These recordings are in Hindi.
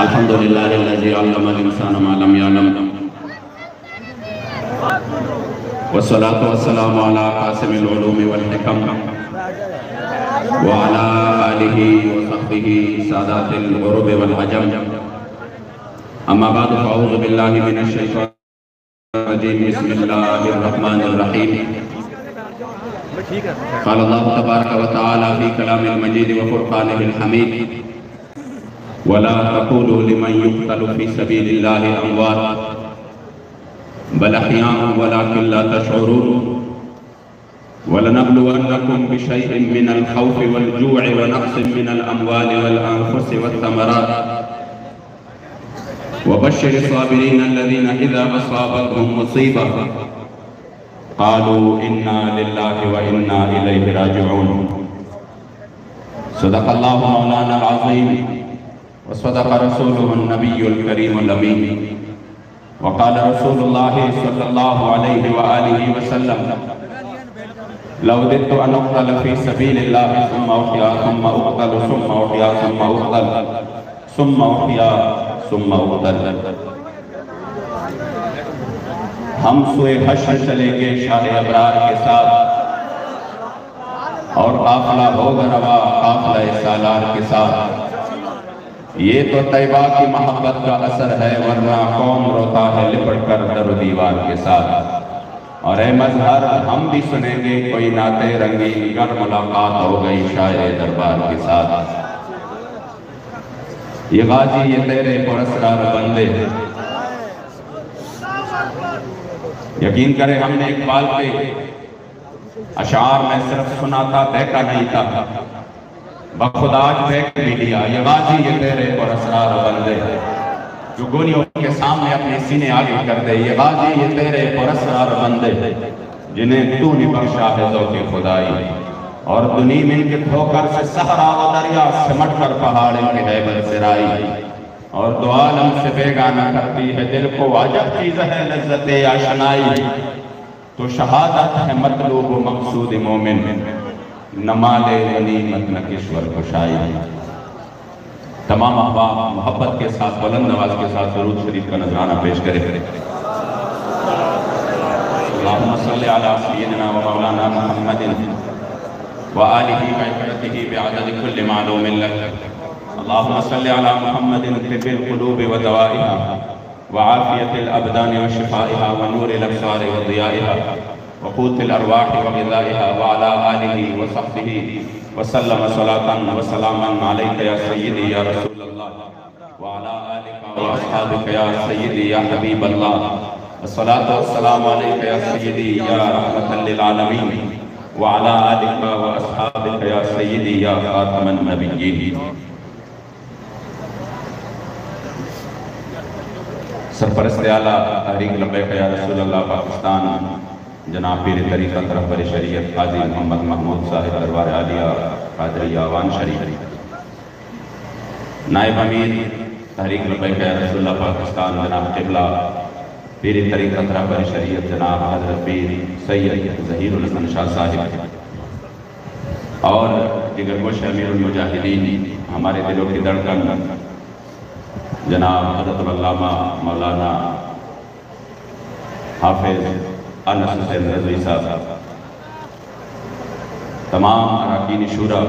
अल्हम्दुलिल्लाहिल्लज़ी अल्लमा अल-इंसाना मा लम यअलम वस्सलातु वस्सलामु अला कासिमिल उलूमि वल हिकम व अला आलिहि व सहबिहि सादातिल उरूब वल अजम। अम्मा बाद फ़अऊज़ु बिल्लाहि मिनश शैतानिर रजीम। बिस्मिल्लाहिर रहमानिर रहीम। क़ाल अल्लाहु तबारक व तआला फ़ी कलामिल मजीद व फ़ुरक़ानिल हमीद वला तक़ूलू लिमन युक़तलु फ़ी सबीलिल्लाहि अमवात बल अहयाउन वलाकिन ला तशऊरून वलनब्लुवन्नकुम बिशैइन मिनल खौफ़ि वल जू'i व नक़्सिन मिनल अमवालि वल अनफ़ुसि वत थमरात वबश्शिरि साबिरीन अल्लज़ीना इज़ा असाबतहुम मुसीबा क़ालू इन्ना लिल्लाहि व इन्ना इलैहि राजिऊन। सदक़ल्लाहु मौलाना अल-अज़ीम व सदक़ रसूलुहुन नबियुल करीमुल अमीन व क़ाल रसूलुल्लाहि सल्लल्लाहु अलैहि व आलिहि वसल्लम लौ उदित्तु अन उक़्तल फ़ी सबीलिल्लाहि सुम्मा उह्या सुम्मा उक़्तल सुम्मा उह्या सुम्मा उक़्तल सुम्मा उह्या सुम्मा उक़्तल। हम सुए हश्र चलेंगे शाह अबरार के साथ और काफ़िला होगा रवा काफ़िला सालार के साथ। ये तो तैबा की मोहब्बत का असर है, वरना कौन रोता है लिपट कर दर दीवार के साथ। और ए मज़हर हम भी सुनेंगे कोई नाते रंगीन गर मुलाकात हो गई शायर दरबार के साथ। ये गाजी ये तेरे पुरस्कार बंदे, यकीन करें हमने इकबाल के अशार में सिर्फ सुना था, देखा नहीं था। बखुदा देख भी लिया। ये गाजी ये तेरे पुरस्कार बंदे जो गोलियों के सामने अपने सीने आगे कर दे। ये गाजी ये तेरे पुरस्कार बंदे जिन्हें तू ने बख्शा है ज़ौक़े खुदाई। और दुनी में के ठोकर से सहरा व दरिया सिमट कर पहाड़ के हैबत सिराई। और दो आलम से बेगाना करती है दिल को वाजब चीज़ है लज़्ज़ते आशनाई। तो शहादत है मतलूब मक़सूद मोमिन नमाले गनीमत न किश्वर कुशाई। तमाम अहबाब मोहब्बत के साथ बुलंद आवाज़ के साथ दरूद शरीफ का नजराना पेश करें। अल्लाहुम्मा सल्लि अला सय्यिदिना व मौलाना मुहम्मदिन व आलिहि व इत्बअतिहि बिअदद कुल्लि मालूमिन लक। अल्लाहुम्मा सल्लि अला मुहम्मदिन तिब्बिल क़ुलूबि व दवाइहा व आफ़ियतिल अबदानि व शिफ़ाइहा व नूरिल अब्सारि व ज़ियाइहा व क़ूतिल अरवाहि व ग़िज़ाइहा व अला आलिहि व सहबिहि व सल्लम सलातन व सलामन अलैका या सय्यदी या रसूल अल्लाह व अला आलिका व अस्हाबिका या सय्यदी या हबीब अल्लाह। अस्सलातु वस्सलामु अलैका या सय्यदी या रहमतल लिल आलमीन व अला आलिका व अस्हाबिका या सय्यदी या खातमन नबिय्यीन। सरपरस्त आला तहरीक लब्बैक या रसूल अल्लाह पाकिस्तान जनाब पीर तरीक़त रहबर शरीयत काजी मोहम्मद महमूद साहिब दरबार आलिया कादरिया आवान शरीफ, नायब अमीर तहरीक लब्बैक या रसूल अल्लाह पाकिस्तान जनाब क़िबला पीर तरीक़त रहबर शरीयत जनाब हज़रत पीर सैयद ज़हीरुल हसन शाह साहिब और दिगर गोश अमीरुल मुजाहिदीन, हमारे दिलों की धड़कन जनाब हज़रत अल्लामा मौलाना हाफिज़ अनस हुसैन रज़वी साहब, तमाम अरकान शूरा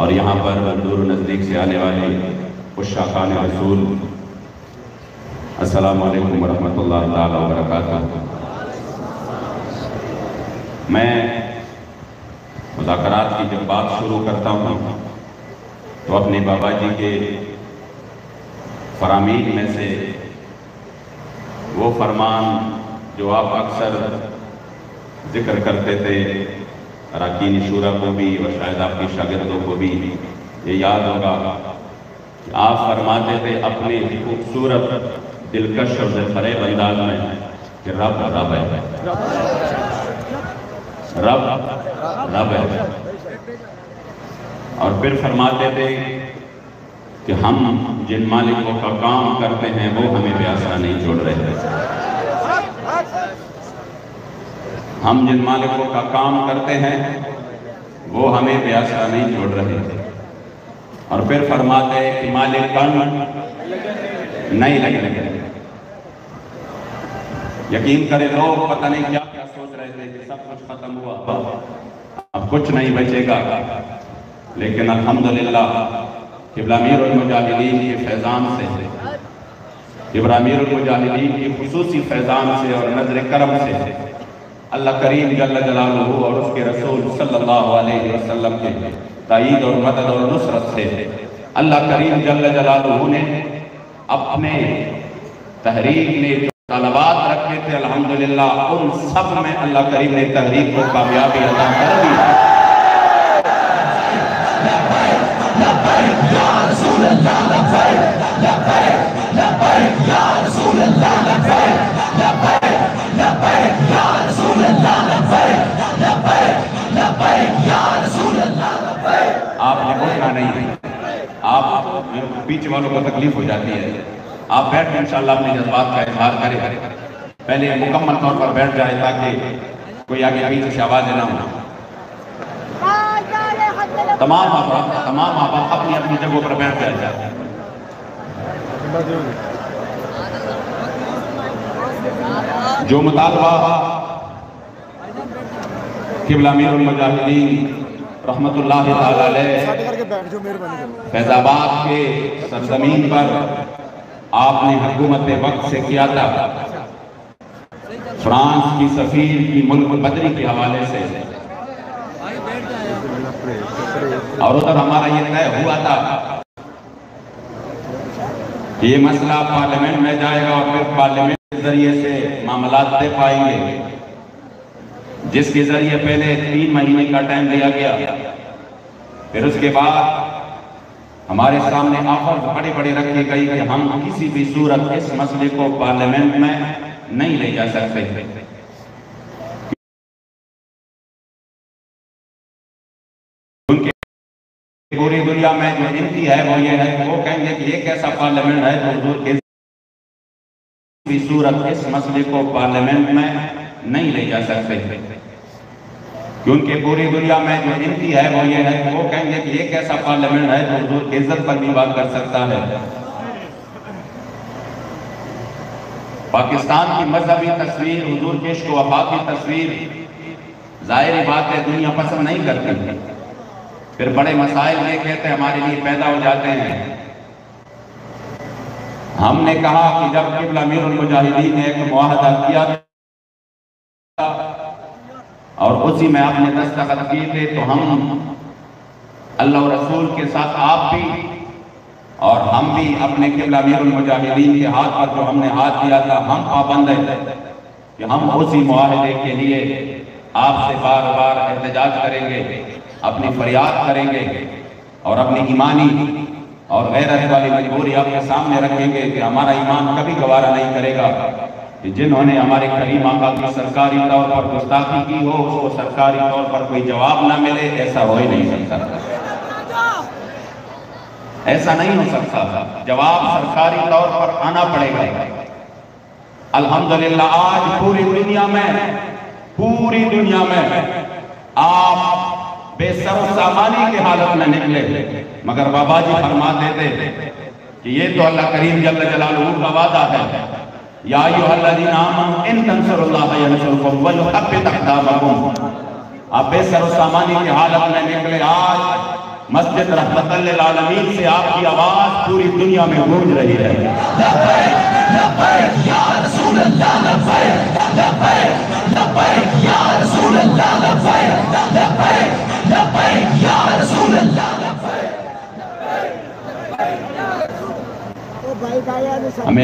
और यहाँ पर दूर नज़दीक से आने वाले उश्शाकान रसूल, अस्सलामु अलैकुम वरहमतुल्लाहि ताला वबरकातुहू। मैं मुज़ाकरात की जब बात शुरू करता हूँ तो अपने बाबा जी के फरामीन में से वो फरमान जो आप अक्सर जिक्र करते थे, अरकान शूरा को भी और शायद आपके शागिर्दों को भी ये याद होगा कि आप फरमाते थे अपने खूबसूरत दिलकश और दिलफरेब अंदाज में कि रब रब है, रब रब है। और फिर फरमाते थे कि हम जिन मालिकों का काम करते हैं वो हमें प्यासा नहीं छोड़ रहे। हम जिन मालिकों का काम करते हैं वो हमें प्यासा नहीं छोड़ रहे। और फिर फरमाते हैं कि मालिक कण नहीं लगे। यकीन करें लोग पता नहीं क्या क्या सोच रहे थे कि सब कुछ खत्म हुआ, अब कुछ नहीं बचेगा, लेकिन अल्हम्दुलिल्लाह क़िबला अमीरुल मुजाहिदीन के फैज़ान से, क़िबला अमीरुल मुजाहिदीन के खुसूसी फैज़ान से और नज़र करम से अल्लाह करीम जल्ल जलालुहु और उसके रसूल सल्लल्लाहु अलैहि वसल्लम के ताईद और मदद और नुसरत से अल्लाह करीम जल्ल जलालुहु ने अपने तहरीक ने जो तलबात रखे थे अल्हम्दुलिल्लाह उन सब में अल्लाह करीम ने तहरीक को कामयाबी अता कर दी। आपने बोलना नहीं है, आप पीछे वालों को तकलीफ हो जाती है। आप बैठ के इंशाअल्लाह अपने जज्बात का इजहार करें, पहले मुकम्मल तौर पर बैठ जाए ताकि कोई आगे पीछे से आवाज़ ना हो। तमाम आप अपनी अपनी जगहों पर बैठ जाए। जो मुतालबा क़िबला अमीरुल मुजाहिदीन रहमतुल्लाह तआला अलैह फैज़ाबाद के सरजमीन पर आपने हुकूमत वक्त से किया था, फ्रांस की सफीर की मुल्क बदरी के हवाले से, और उधर हमारा ये तय हुआ था कि ये मसला पार्लियामेंट में जाएगा और फिर पार्लियामेंट के जरिए से मामलात तय पाएंगे, जिसके जरिए पहले 3 महीने का टाइम दिया गया। फिर उसके बाद हमारे सामने ऑफर बड़े बड़े रखी गई कि हम किसी भी सूरत इस मसले को पार्लियामेंट में नहीं ले जा सकते। उनके पूरी दुनिया में जो गिनती है वो ये है, वो कहेंगे कि एक ऐसा पार्लियामेंट है जो हुजूर किसी भी सूरत इस मसले को पार्लियामेंट में नहीं ले जा सकते। क्योंकि पूरी दुनिया में जो गिनती है वो ये है, वो कहेंगे कि एक ऐसा पार्लियामेंट है जो हुजूर की इज्जत पर भी बात कर सकता है। पाकिस्तान की मजहबी तस्वीर, हुजूर के इश्क व वफा की तस्वीर जाहिर बात है दुनिया पसंद नहीं करती। फिर बड़े मसाइल ये कहते हमारे लिए पैदा हो जाते हैं। हमने कहा कि जब क़िबला अमीरुल मुजाहिदीन ने एक मुआहदा किया और उसी में आपने दस्तखत किए थे, तो हम अल्लाह और रसूल के साथ आप भी और हम भी अपने क़िबला अमीरुल मुजाहिदीन के हाथ पर जो हमने हाथ दिया था, हम पाबंद हैं कि हम उसी मुआहदे के लिए आपसे बार बार एहतजाज करेंगे, अपनी फरियाद करेंगे और अपनी ईमानी और गैरत वाली मजबूरी आपके सामने रखेंगे कि हमारा ईमान कभी गवारा नहीं करेगा कि जिन्होंने हमारे करीम आका की सरकारी तौर पर गुस्ताखी की हो उसको सरकारी तौर पर कोई जवाब ना मिले। ऐसा हो ही नहीं सकता, ऐसा नहीं हो सकता। जवाब सरकारी तौर पर आना पड़ेगा। अल्हम्दुलिल्लाह आज पूरी दुनिया में आप बेसर सामानी की हालत में निकले, मगर बाबा जी फरमाते थे कि ये तो अल्लाह करीम जल्ल जलालुहु का वादा है, या अय्युहल्लज़ीना आमनू इन तंसुरुल्लाह यंसुरकुम व युथब्बित अक़दामकुम। आप बेसर सामानी की हालत में निकले। आज मस्जिद रहमतुल लिल आलमीन से आपकी आवाज पूरी दुनिया में गूंज रही है।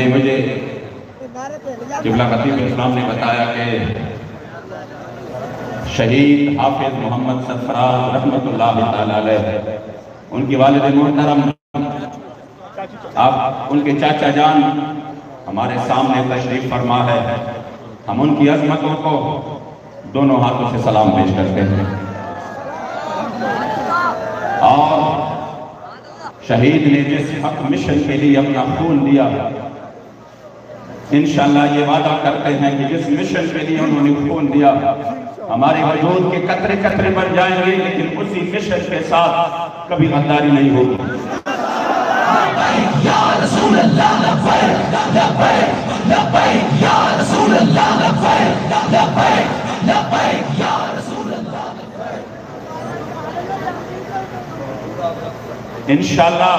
मुझे क़िबला खतीब इस्लाम ने बताया कि शहीद हाफिज मोहम्मद सरफराज रहमतुल्लाह तआला अलैह, उनकी वालिद मोहतरम आप उनके चाचा जान हमारे सामने तशरीफ फरमा है। हम उनकी अजमतों को दोनों हाथों से सलाम पेश करते हैं। और शहीद ने जिस हक मिशन के लिए अपना खून दिया, इंशाअल्लाह ये वादा करते हैं कि जिस मिशन के लिए उन्होंने खून दिया, हमारे वजूद के कतरे कतरे बन जाएंगे, लेकिन उसी मिशन के साथ कभी गद्दारी नहीं होगी। इंशाअल्लाह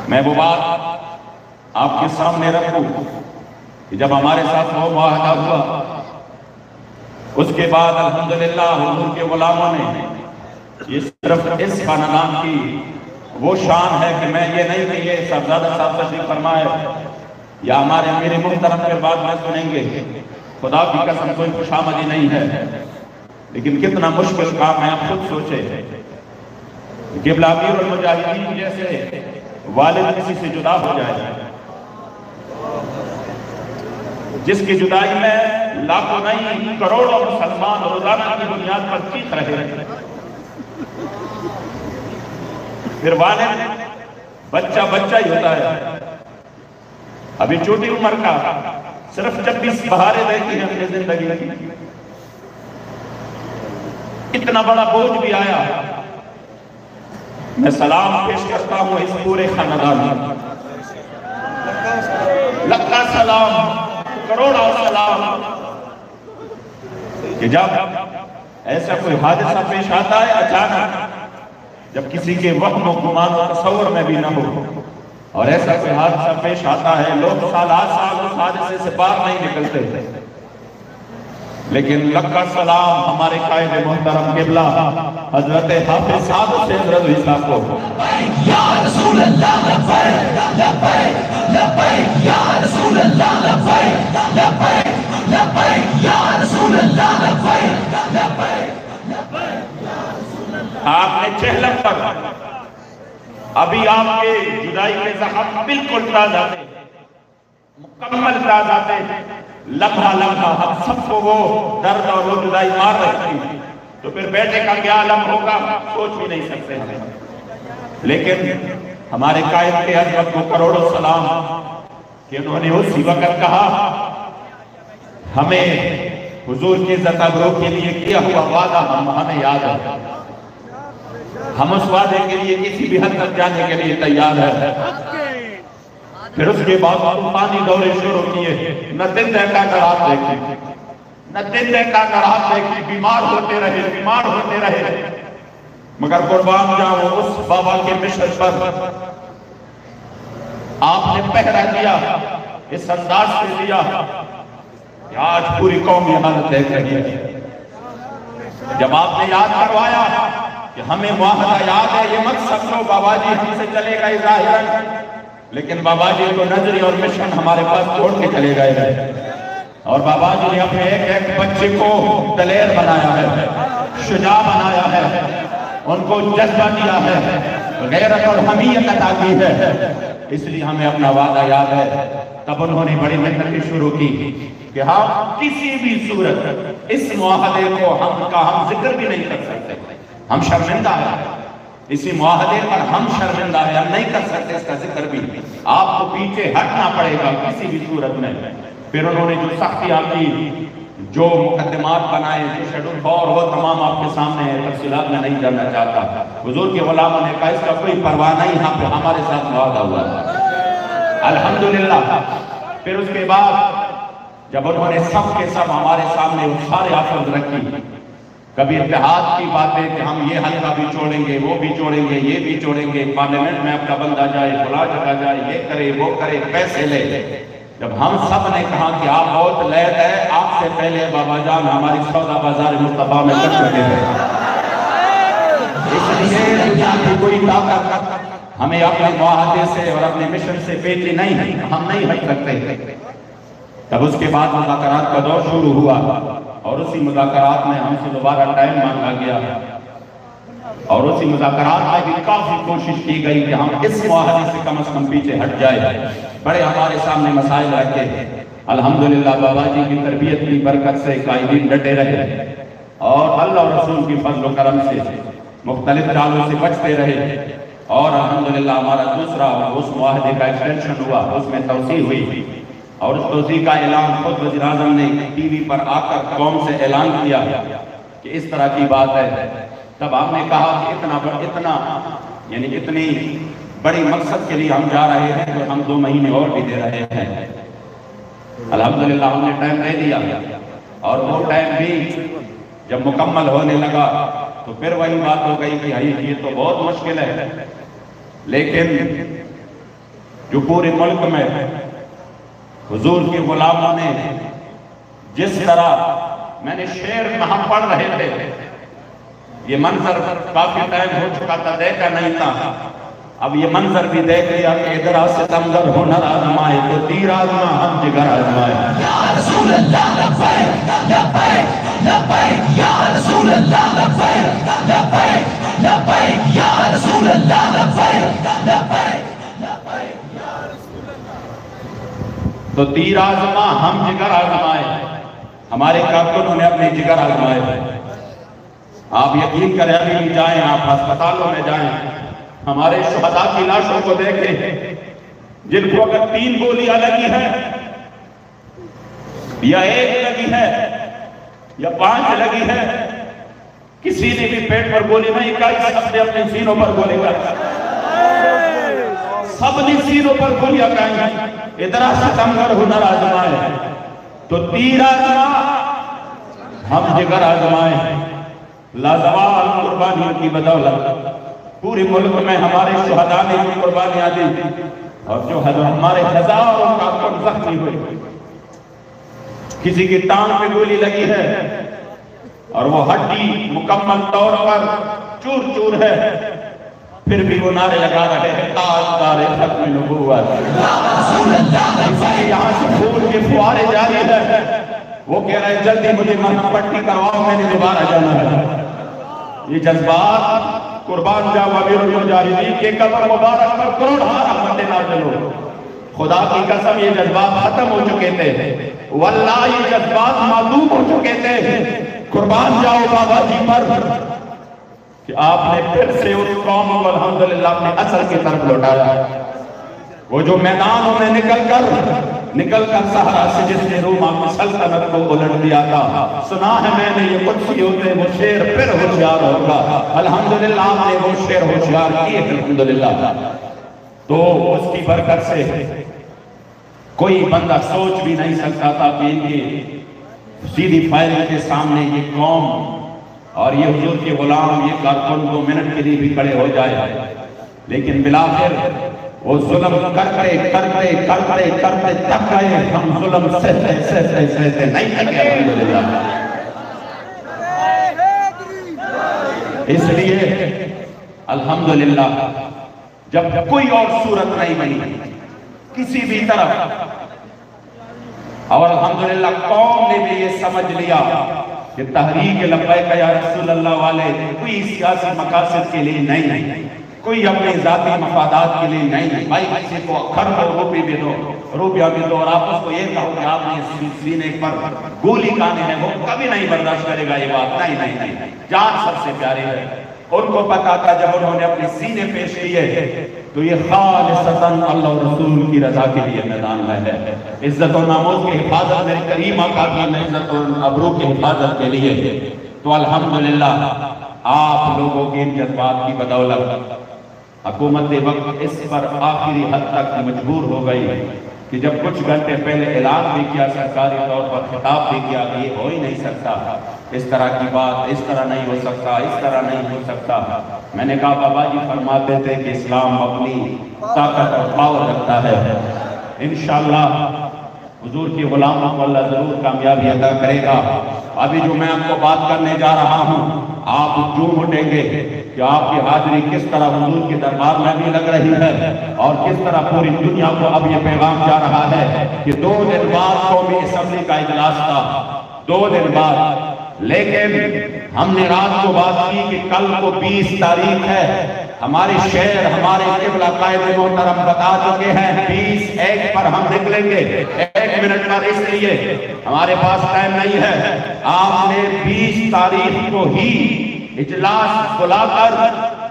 मैं वो बात आपके सामने रखूं कि जब हमारे साथ वो मुआहदा हुआ, उसके बाद अल्हम्दुलिल्लाह हुजूर के गुलामों ने ये सिर्फ इस खानदान की वो शान है कि मैं ये नहीं कि ये सरदार साहब तशरीफ फरमाए या हमारे मेरे मुहतरम के बाद में सुनेंगे, खुदा की कसम कोई खुशामदी नहीं है, लेकिन कितना मुश्किल काम है। आप खुद सोचे कि अमीर और मुजाहिदीन जैसे वालिद किसी से जुदा हो जाए, जिसकी जुदाई में लाखों नहीं करोड़ों मुसलमान रोजाना की बुनियाद पर चीख रहे, फिर वालिद बच्चा बच्चा ही होता है, अभी छोटी उम्र का, सिर्फ 26 बहारें देखी हैं अपनी जिंदगी की, इतना बड़ा बोझ भी आया। मैं सलाम पेश करता हूं इस पूरे खानदान में, लक्का सलाम, करोड़ों सलाम, कि जब ऐसा कोई हादसा पेश आता है अचानक, जब किसी के वहम गुमान और तसव्वुर में भी न हो, और ऐसा कोई हादसा पेश आता है, लोग साल उस हादसे से बाहर नहीं निकलते, लेकिन लक्का सलाम हमारे कायदे मोहतरम किबला हजरत हाफिज साहब से रज़ी साहब को। या रसूल अल्लाह लब्बैक लब्बैक लब्बैक या रसूल अल्लाह लब्बैक लब्बैक लब्बैक या रसूल अल्लाह लब्बैक लब्बैक लब्बैक या रसूल अल्लाह। आपने चेहरे पर अभी आपके जुदाई के जख्म बिल्कुल ताजा थे, मुकम्मल ताजा थे, लम्हा लम्हा हम सबको वो दर्द और वो जुदाई मार रही थी, तो फिर बेटे का क्या आलम होगा सोच भी नहीं सकते हैं। लेकिन हमारे कायद के अजमत को करोड़ों सलाम कि उन्होंने उसी वक्त कहा, हमें हुजूर की इज्जत अबरू के लिए किया हुआ वादा हमें याद है, हम उस वादे के लिए किसी भी हद तक जाने के लिए तैयार है। फिर उसके बाद तूफानी दौरे शुरू किए, न दिन देखा न रात देखी, न दिन देखा न रात देखी, बीमार होते रहे, मगर कुर्बान जाओ उस बाबा के मिशन पर आपने पहरा दिया, इस अंदाज से दिया कि आज पूरी कौम ये हालत देख रही है। जब आपने याद करवाया कि हमें मुआहदा याद है, ये मत समझो बाबा जी हमसे चले गए जाहिरन, लेकिन बाबा जी को नजरी और मिशन हमारे पास छोड़ के चले गए हैं, और बाबा जी ने अपने एक एक बच्चे को दलेर बनाया है, शुजा बनाया है, उनको जज्बा दिया है, गैरत और हमीयत अता की है। इसलिए हमें अपना वादा याद है। तब उन्होंने बड़ी मेहनत शुरू की कि हम किसी भी सूरत इस मुआहदे को हम जिक्र भी नहीं कर सकते, हम शर्मिंदा है, इसी मुआहदे पर हम शर्मिंदा है, हम नहीं कर सकते इसका जिक्र भी, आपको पीछे हटना पड़ेगा किसी भी सूरत में। फिर उन्होंने जो सख्तियां की, जो मुकदमात बनाए, जो शेड्यूल और वो तमाम आपके सामने है, तफसीलात में नहीं जानना चाहता। हुजूर के गुलामों ने कहा इसका कोई परवाह नहीं, यहाँ पे हमारे साथ मुआहदा हुआ अल्हम्दुलिल्लाह। फिर उसके बाद जब उन्होंने सब के सब हमारे सामने सारे आफत रखी, कभी इत्तेहाद की बातें कि हम ये हल्का भी छोड़ेंगे, वो भी छोड़ेंगे, ये भी छोड़ेंगे, पार्लियामेंट में आपका बंदा जाए, फला जगह जाए, ये करे वो करे, पैसे ले। जब हम सब ने कहा कि आप बहुत लैद है, आपसे पहले बाबा जान हमारी सौदा बाजार मुस्तफा में कर चुके थे, इसलिए कोई ताकत हमें अपने मुआहदे से और अपने मिशन से बेटी नहीं है, हम नहीं हट सकते। तब उसके बाद मुज़ाकरात का दौर शुरू हुआ, और उसी मुज़ाकरात में हमसे दोबारा टाइम मांगा गया, और उसी मुज़ाकरात में भी काफी कोशिश की गई कि हम इस मुआहदे से कम पीछे हट जाए। बड़े हमारे सामने मसाइल रखे, अल्हम्दुलिल्लाह बाबा जी की तरबियत की बरकत से कायदीन डटे रहे, और अल्लाह और रसूल की फज़्ल व करम से मुख्तलिफ चालों से बचते रहे, और अल्हम्दुलिल्लाह हमारा दूसरा उस मुआहदे का एक्सटेंशन हुआ, उसमें तोसी हुई और उस तोसी का ऐलान खुद वज़ीर आज़म ने टीवी पर आकर कौम से ऐलान किया कि इस तरह की बात है। तब हमने कहा कि इतना यानी इतनी बड़ी मकसद के लिए हम जा रहे हैं तो हम 2 महीने और भी दे रहे हैं। अल्हम्दुलिल्लाह हमने टाइम दे दिया और वो टाइम भी जब मुकम्मल होने लगा तो फिर वही बात हो गई कि भाई ये तो बहुत मुश्किल है। लेकिन जो पूरे मुल्क में हुजूर के गुलामों ने जिस तरह मैंने शेर में हम पढ़ रहे थे, ये मंजर काफी टाइम हो चुका था, देखा नहीं था। अब ये मंजर भी देख लिया कि इधर से तमगर हुनर आजमाए तो तीर आजमा हम जिगर आजमाए। या रसूल अल्लाह लब्बैक लब्बैक लब्बैक या रसूल अल्लाह लब्बैक लब्बैक लब्बैक या रसूल अल्लाह लब्बैक लब्बैक लब्बैक या रसूल अल्लाह। तो तीर आजमा हम जिगर आजमाए, हमारे कारकुनों ने अपने जिगर आजमाए। आप यकीन करें अभी भी जाएं, आप अस्पतालों में जाएं, हमारे शुहदा की लाशों को देखें जिनको अगर 3 गोलियां लगी है या 1 लगी है या 5 लगी है, किसी ने भी पेट पर गोली नहीं खाई, सबने अपने सीनों पर गोली खाई, सबने सीनों पर गोलियां खाई। इधर से तमगर हुनर आजमाए तो तीर आजमा हम जिगर आजमाए। लाजवाब कुर्बानियों की बदौलत पूरे मुल्क में हमारे शुहदा ने जो कुर्बानियां दी और जो हमारे हजारों कारकुन जख्मी हुए, किसी की टांग पे गोली लगी है और वो हड्डी मुकम्मल तौर पर चूर चूर है, फिर भी वो नारे लगा रहे हैं ताज़दार खत्म नबूवत। यहाँ से खून के फुहारे जारी है, वो कह रहे हैं जल्दी मुझे मरहम पट्टी करवाओ, मैंने दोबारा जाना है। ये जज्बात कुर्बान जाओ अमीरुल मुजाहिदीन के कब्र मुबारक पर करोड़ रहमतें नाज़िल हो। खुदा की कसम ये जज्बात खत्म हो चुके थे, वल्लाह ये जज्बात मालूम हो चुके थे। कुर्बान जाओ बाबा जी पर कि आपने फिर से उस कौम को अल्हम्दुलिल्लाह अपने असल की तरफ लौटाया। वो जो मैदानों में निकलकर सहारा से जिसने रोमा की सल्तनत को उलट दिया था, सुना है मैंने ये कुछ होते वो शेर फिर होशियार होगा। अल्हम्दुलिल्लाह आपने वो शेर होशियार किए अल्हम्दुलिल्लाह। तो उसकी बरकत से कोई बंदा सोच भी नहीं सकता था कि इनकी सीधी फायरिंग के सामने ये कौम और ये हुजूर के गुलाम ये कारकुन 2 मिनट के लिए भी खड़े हो जाए। लेकिन बिलाखिर वो जुल्म करते करते करते करते थक गए, हम जुल्म सहते नहीं थके अल्हम्दुलिल्लाह। इसलिए अल्हम्दुलिल्लाह जब कोई और सूरत नहीं बनी किसी भी तरफ, और अल्हम्दुलिल्लाह कौम ने भी ये समझ लिया कि तहरीक लब्बैक या रसूल अल्लाह वाले कोई सियासी मकासद के लिए नहीं, कोई अपने जाती मफादात के लिए नहीं। भाई किसी को खर्च रुपये भी दो, रुपया भी दो और आप उसको ये कहो कि आपने सीने पर गोली खाने है, वो कभी नहीं बर्दाश्त करेगा ये बात। नहीं, जान सबसे प्यारी है। उनको पता था जब उन्होंने अपने सीने पेश किए तो ये खालिसतन अल्लाह और रसूल की रजा के लिए मैदान में है। इज्जत और नामोज की हिफाजत मेरे करीम आका की इज्जत और अबरू की हिफाजत के लिए। तो अल्हम्दुलिल्लाह आप लोगों के इन जज्बात की बदौलत हुकूमत वक्त इस पर आखिरी हद तक मजबूर हो गई कि जब कुछ घंटे पहले ऐलान भी किया, सरकारी तौर पर खिताब भी किया कि ये हो ही नहीं सकता, इस तरह की बात इस तरह नहीं हो सकता, इस तरह नहीं हो सकता। मैंने कहा बाबा जी फरमाते थे कि इस्लाम अपनी ताकत और पावर रखता है, इंशाअल्लाह हुजूर के गुलामों को अल्लाह जरूर कामयाबी अता करेगा। अभी जो मैं आपको बात करने जा रहा हूँ, आप झूम उठेंगे कि आपकी हाजिरी किस तरह हुजूर के दरबार में भी लग रही है और किस तरह पूरी दुनिया को अब ये पैगाम जा रहा है कि 2 दिन बाद कौमी असेंबली का इजलास था, 2 दिन बाद। लेकिन हमने रात को बात की कि कल को 20 तारीख है, हमारे शहर हमारे किबला कायद मोहतरम बता चुके हैं 20-1 पर हम निकलेंगे, 1 मिनट पर, इसलिए हमारे पास टाइम नहीं है। आपने 20 तारीख को ही इजलास बुलाकर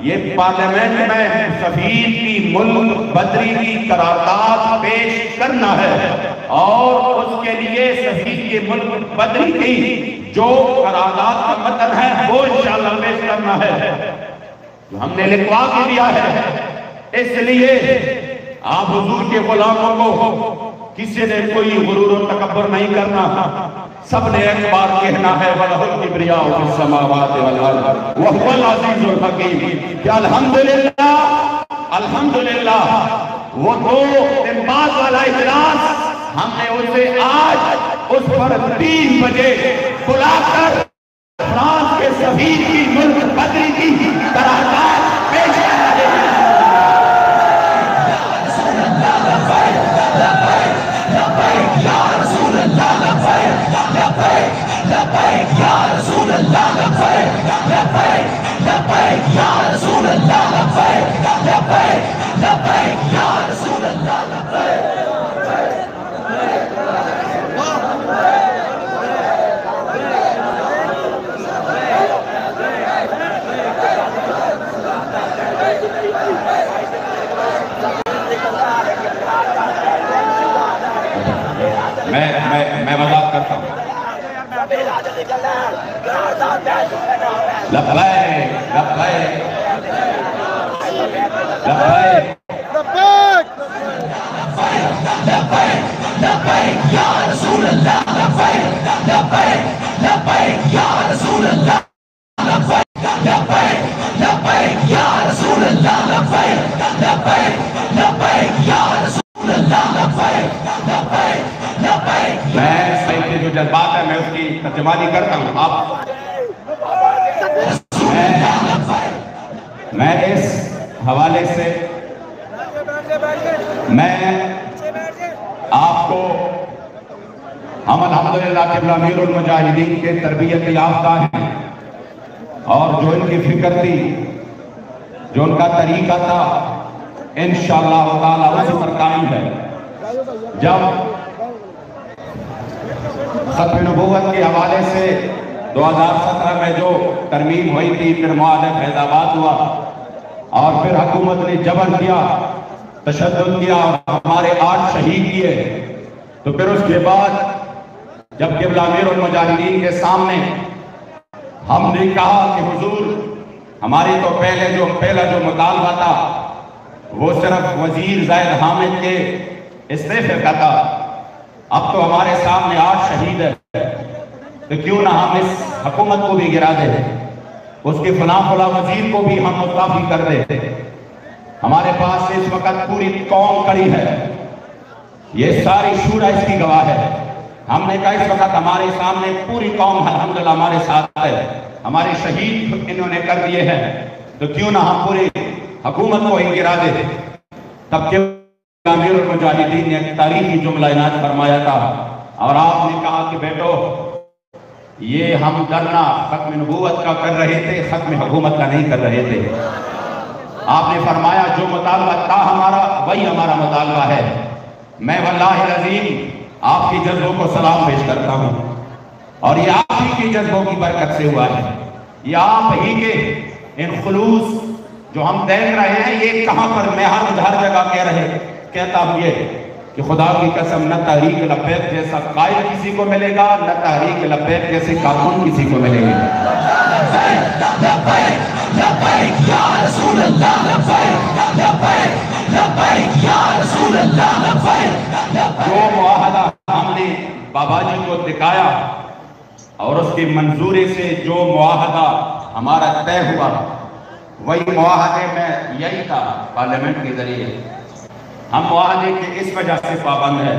ये पार्लियामेंट में सफीर की मुल्क बदरी की करारदाद पेश करना है और उसके लिए सफीर के मुल्क बदरी की जो करारदाद का मतलब है वो इंशाअल्लाह पेश करना है, जो हमने लिखवा के दिया है। इसलिए आप हुजूर के गुलामों को किसी ने कोई गुरूर और तकब्बुर नहीं करना, सबने एक बार कहना है वलहुल किब्रियाउ फिस समावाति वल अर्द व हुवल अजीजुल हकीम। कि अल्हम्दुलिल्लाह अल्हम्दुलिल्लाह वो दो दिमाग वाला इजलास हमने उसे आज उस पर 3 बजे बुलाकर फ्रांस के सफीर की मुल्क बदरी की करारदाद पेश करना है। मैं मजाक करता हूँ। लब्बैक लब्बैक लब्बैक लब्बैक या रसूल अल्लाह, लब्बैक लब्बैक लब्बैक या रसूल अल्लाह, लब्बैक लब्बैक लब्बैक या रसूल अल्लाह, लब्बैक लब्बैक लब्बैक या रसूल अल्लाह, लब्बैक लब्बैक लब्बैक। मैं जो जज्बात है मैं उसकी तर्जुमानी करता हूँ। आप मैं इस हवाले से मैं आपको हम अल्हम्दुलिल्लाह क़िबला अमीरुल मुजाहिदीन के तरबियत याफ्ता हैं और जो इनकी फिक्र थी, जो उनका तरीका था, इंशाअल्लाह ताला उसी पर कायम है। जब खत्म नबूवत के हवाले से 2017 में जो तरमीम हुई थी, फिर मुआहदा फैजाबाद हुआ और फिर हुकूमत ने जबर किया, तशद्दुद किया और हमारे 8 शहीद किए। तो फिर उसके बाद जब क़िबला अमीरुल मुजाहिदीन के सामने हमने कहा कि हुजूर हमारी तो पहला जो मुतालबा था वो सिर्फ वजीर ज़ाहिद हामिद के इस्तीफे का था, अब तो हमारे सामने 8 शहीद है, तो क्यों ना हम इस हुकूमत को भी गिरा दे, उसके फला वजीर को भी हम मुस्ताफी कर दे। हमारे पास इस वक्त पूरी कौम खड़ी है, ये सारी शूरा इसकी गवाह है। हमने कहा इस वक्त हमारे सामने पूरी कौम अल्हम्दुलिल्लाह हमारे साथ है, हमारे शहीद इन्होंने कर दिए हैं, तो क्यों ना हम पूरी हुकूमत को ही गिरा दे। तब के अमीरुल मुजाहिदीन ने एक तारीखी जुमला इनायत फरमाया था और आपने कहा कि बेटो ये हम धरना खत्म नबूवत का कर रहे थे, खत्म हुकूमत का नहीं कर रहे थे। आपने फरमाया जो मुतालबा था हमारा वही हमारा मुतालबा है। मैं वल्लाहि अज़ीम आपके जज्बों को सलाम पेश करता हूँ और ये आप ही के जज्बों की बरकत से हुआ है। ये आप ही के इन खुलूस जो हम देख रहे हैं, ये कहाँ पर मैं हर जगह कहता हूँ ये कि खुदा की कसम न तहरीक लब्बैक जैसा कायल किसी को मिलेगा, न तहरीक लब्बैक जैसे कारकुन किसी को मिलेंगे। जो मुआहदा हमने बाबा जी को दिखाया और उसकी मंजूरी से जो मुआहदा हमारा तय हुआ, वही मुआहदे में यही था पार्लियामेंट के जरिए। हम मुआहदे के इस वजह से पाबंद है,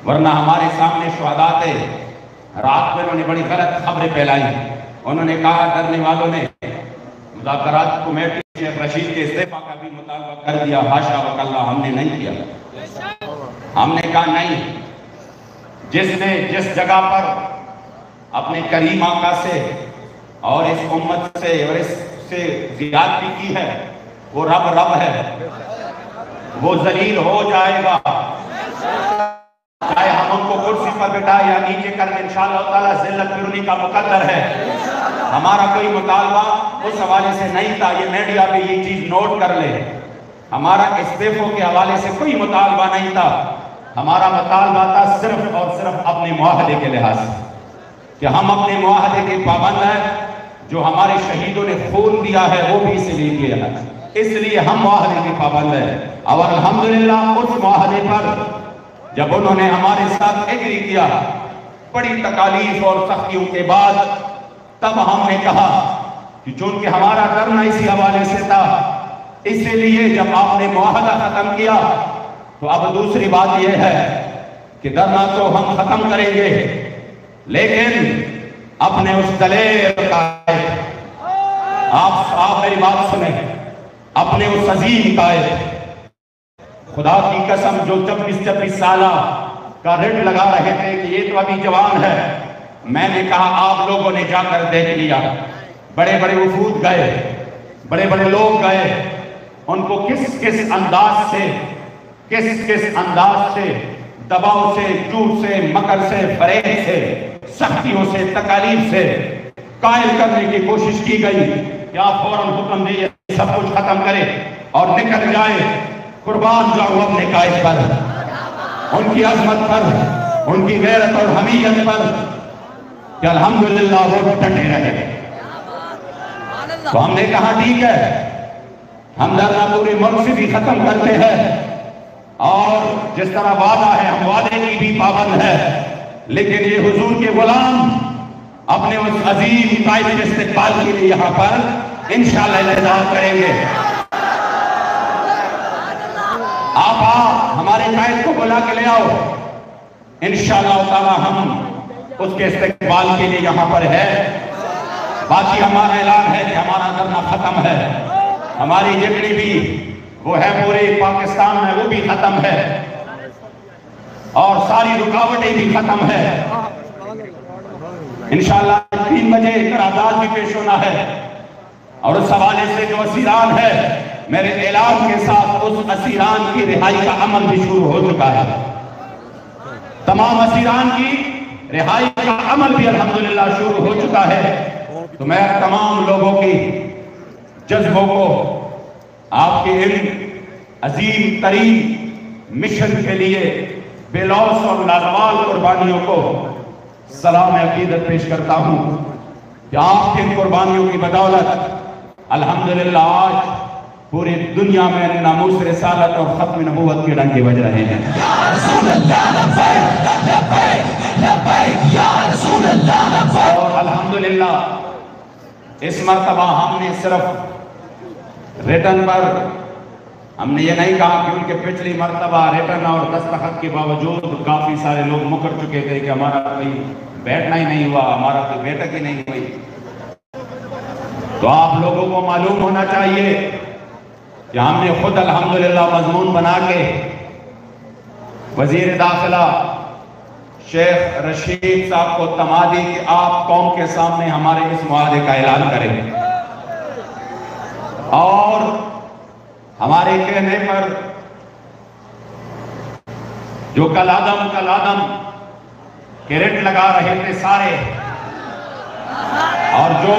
वरना हमारे सामने शुहदा थे। रात में उन्होंने बड़ी गलत खबरें फैलाई। उन्होंने कहा डरने वालों ने मुज़ाकरात कमेटी शेख रशीद के इस्तीफा का भी मुतालबा कर दिया। हाशा वकल्ला, हमने नहीं किया। हमने कहा नहीं, जिसने जिस जगह पर अपने करीम आका से और इस उम्मत से और इससे ज़ियादती की है वो रब है, वो जलील हो जाएगा। चाहे हम उनको कुर्सी पर बिठाए या नीचे कर इंशाअल्लाह ताला जिल्लत भी उन्हीं का मुकद्दर है। हमारा कोई मुतालबा उस हवाले से नहीं था, ये मीडिया पे ये चीज नोट कर ले। हमारा इस्तीफों के हवाले से कोई मुतालबा नहीं था। हमारा मुतालबा था सिर्फ और सिर्फ अपने मुआहदे के लिहाज से कि हम अपने मुआहदे के पाबंद हैं। जो हमारे शहीदों ने खून दिया है वो भी इसलिए किया है, इसलिए हम मुआहदे के पाबंद हैं। और अल्हम्दुलिल्लाह उस मुआहदे पर जब उन्होंने हमारे साथ एग्री किया, बड़ी तकालीफ और सख्तियों के बाद, तब हमने कहा कि चूंकि हमारा करना इसी हवाले से था, इसलिए जब आपने मुआहदा खत्म किया तो अब दूसरी बात यह है कि धरना तो हम खत्म करेंगे, लेकिन अपने उस दलेर कायद, आप मेरी बात सुने, अपने उस अजीम कायद, खुदा की कसम, जो 24-24 साल का रिट लगा रहे थे कि ये तो अभी जवान है, मैंने कहा आप लोगों ने जाकर देख लिया, बड़े बड़े वफूद गए, बड़े बड़े लोग गए, उनको किस किस अंदाज से दबाव से, झूठ से, मकर से, फरेब से, सख्तियों से, तकालीफ से कायल करने की कोशिश की गई। क्या फौरन हुक्म दिए सब कुछ खत्म करे और निकल जाए। कुर्बान जाऊं अपने कायद पर, उनकी अजमत पर, उनकी गैरत और हमीयत पर कि अल्हम्दुलिल्लाह वो डटे रहे। तो हमने कहा ठीक है, हम धरना पूरे मुल्क से भी खत्म करते हैं और जिस तरह वादा है हम वादे की भी पाबंद है, लेकिन ये हुजूर के गुलाम अपने उस अजीम कायद के इस्तेमाल के लिए यहाँ पर इंशाअल्लाह इंतजार करेंगे। आप हमारे कायद को बुला के ले आओ, इंशाअल्लाह ताला हम उसके इस्तेमाल के लिए यहाँ पर है। बाकी हमारा ऐलान है कि हमारा धरना खत्म है, हमारी जितनी भी वो है पूरे पाकिस्तान में वो भी खत्म है और सारी रुकावटें भी खत्म है। इंशाअल्लाह 3 बजे करारदाद भी पेश होना है और उस हवाले से जो असीरान है, मेरे ऐलान के साथ उस असीरान की रिहाई का अमल भी शुरू हो चुका है। तमाम असीरान की रिहाई का अमल भी अल्हम्दुलिल्लाह शुरू हो चुका है। तो मैं तमाम लोगों की जज्बों को आपके इन अजीम तरीन मिशन के लिए बेलौस और लाजवाब कुर्बानियों को सलाम अकीदत पेश करता हूं कि आपकी इन कुर्बानियों की बदौलत अल्हम्दुलिल्लाह आज पूरी दुनिया में नामूस रिसालत और खत्म नबूवत के डंके बज रहे हैं। और अल्हम्दुलिल्लाह इस मर्तबा हमने सिर्फ रिटर्न पर, हमने ये नहीं कहा कि उनके पिछली मर्तबा रिटर्न और दस्तखत के बावजूद काफी सारे लोग मुकर चुके थे कि हमारा कोई बैठना ही नहीं हुआ, हमारा कोई बैठक ही नहीं हुई। तो आप लोगों को मालूम होना चाहिए कि हमने खुद अल्हम्दुलिल्लाह मजमून बना के वजीर दाखिला शेख रशीद साहब को तमा दी कि आप कौम के सामने हमारे इस मुआहदे का ऐलान करें। और हमारे कहने पर जो कल आदम के रेट लगा रहे थे सारे, और जो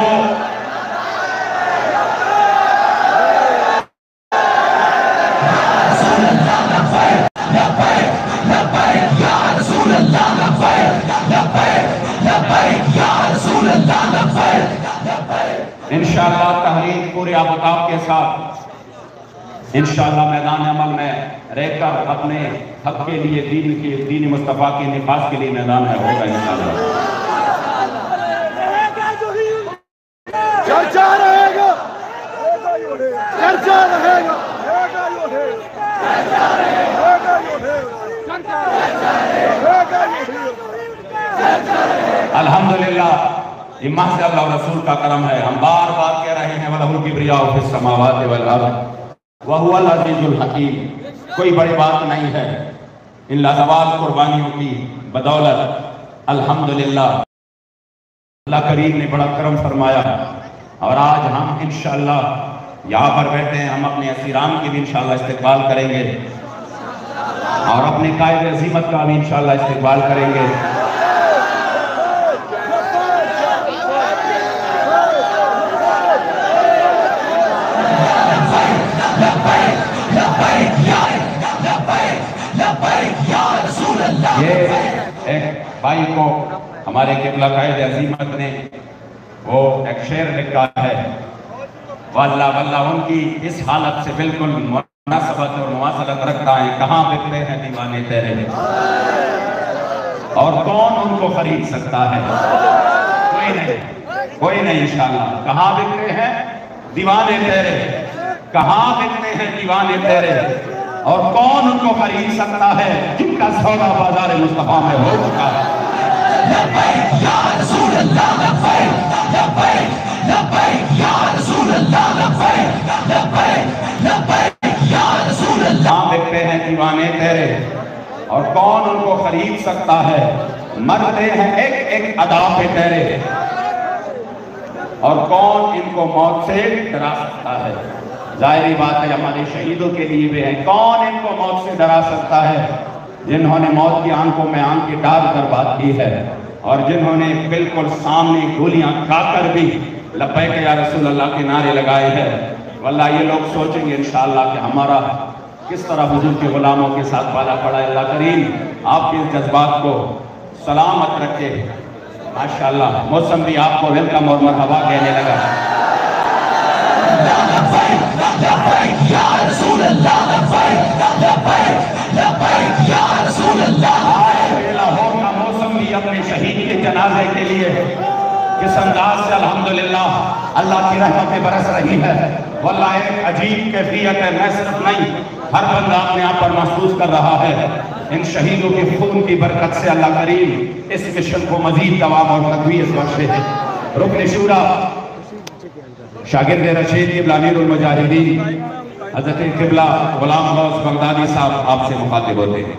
इंशाअल्लाह तहरीक पूरे आबताब के साथ इंशाअल्लाह मैदान अमल में रहकर अपने हक के लिए दीन मुस्तफा के निफाज के लिए मैदान में होगा इंशाअल्लाह। चर्चा रहेगा, चर्चा रहेगा, अल्हम्दुलिल्लाह ये महज़ अल्लाह और रसूल का करम है। हम बार बार कह रहे हैं वलहुल किब्रियाउ फिस समावाति वल अर्द व हुवल अज़ीज़ुल हकीम। कोई बड़ी बात नहीं है। इन लाजवाब कुर्बानियों की बदौलत अल्हम्दुलिल्लाह अल्लाह करीम ने बड़ा करम फरमाया और आज हम इंशाअल्लाह यहाँ पर बैठे हैं। हम अपने असीरान की भी इंशाअल्लाह इस्तकबाल करेंगे। और अपने कायद अजीमत का भी इंशाअल्लाह इस्तेमाल करेंगे। ये एक भाई को हमारे किबला कायद अजीमत ने वो एक शेर लिखा है, वल्ला वल्ला उनकी इस हालत से बिल्कुल मुनासबत और मुवासलत रखता है। कहाँ बिकते हैं दीवाने तेरे, और कौन उनको खरीद सकता है? कोई नहीं, कोई नहीं इंशाअल्लाह। कहाँ बिकते हैं दीवाने तेरे, कहाँ बिकते हैं दीवाने तेरे, और कौन उनको खरीद सकता है जिनका सौदा बाजार मुस्तफा में हो चुका है। कहाँ बिकते हैं दीवाने तेरे, और कौन उनको खरीद सकता है। मरते हैं एक एक अदा पे तेरे, और कौन इनको मौत से डरा सकता है। जाहिर बात है हमारे शहीदों के लिए भी है, कौन इनको मौत से डरा सकता है, जिन्होंने मौत की आंखों में आंखें डालकर बात की है, और जिन्होंने बिल्कुल सामने गोलियां खाकर भी लब्बैक या रसूल अल्लाह के नारे लगाए हैं। वल्लाह ये लोग सोचेंगे इंशाअल्लाह कि हमारा किस तरह हुजूर के गुलामों के साथ वाला पड़ा। अल्लाह करीम आपके इस जज्बात को सलामत रखे। माशाअल्लाह मौसम भी आपको वेलकम और मरहबा कहने लगा। लाहौर का मौसम भी अपने शहीद के जनाजे के लिए किस अंदाज से अल्हम्दुलिल्लाह अल्लाह की रहमतें बरस रही है। वल्लाह एक अजीब कैफियत है, मैं सिर्फ नहीं, हर बंदा अपने आप पर महसूस कर रहा है। इन शहीदों के खून की बरकत से अल्लाह करीम इस मिशन को मजीद दवाम और तक़वीयत बख्शे है। रुकन शूरा शागिर्द रशीद किबला अमीरुल मुजाहिदीन हज़रत किबला गुलाम गौस बगदादी साहब आपसे मुखातिब होते हैं।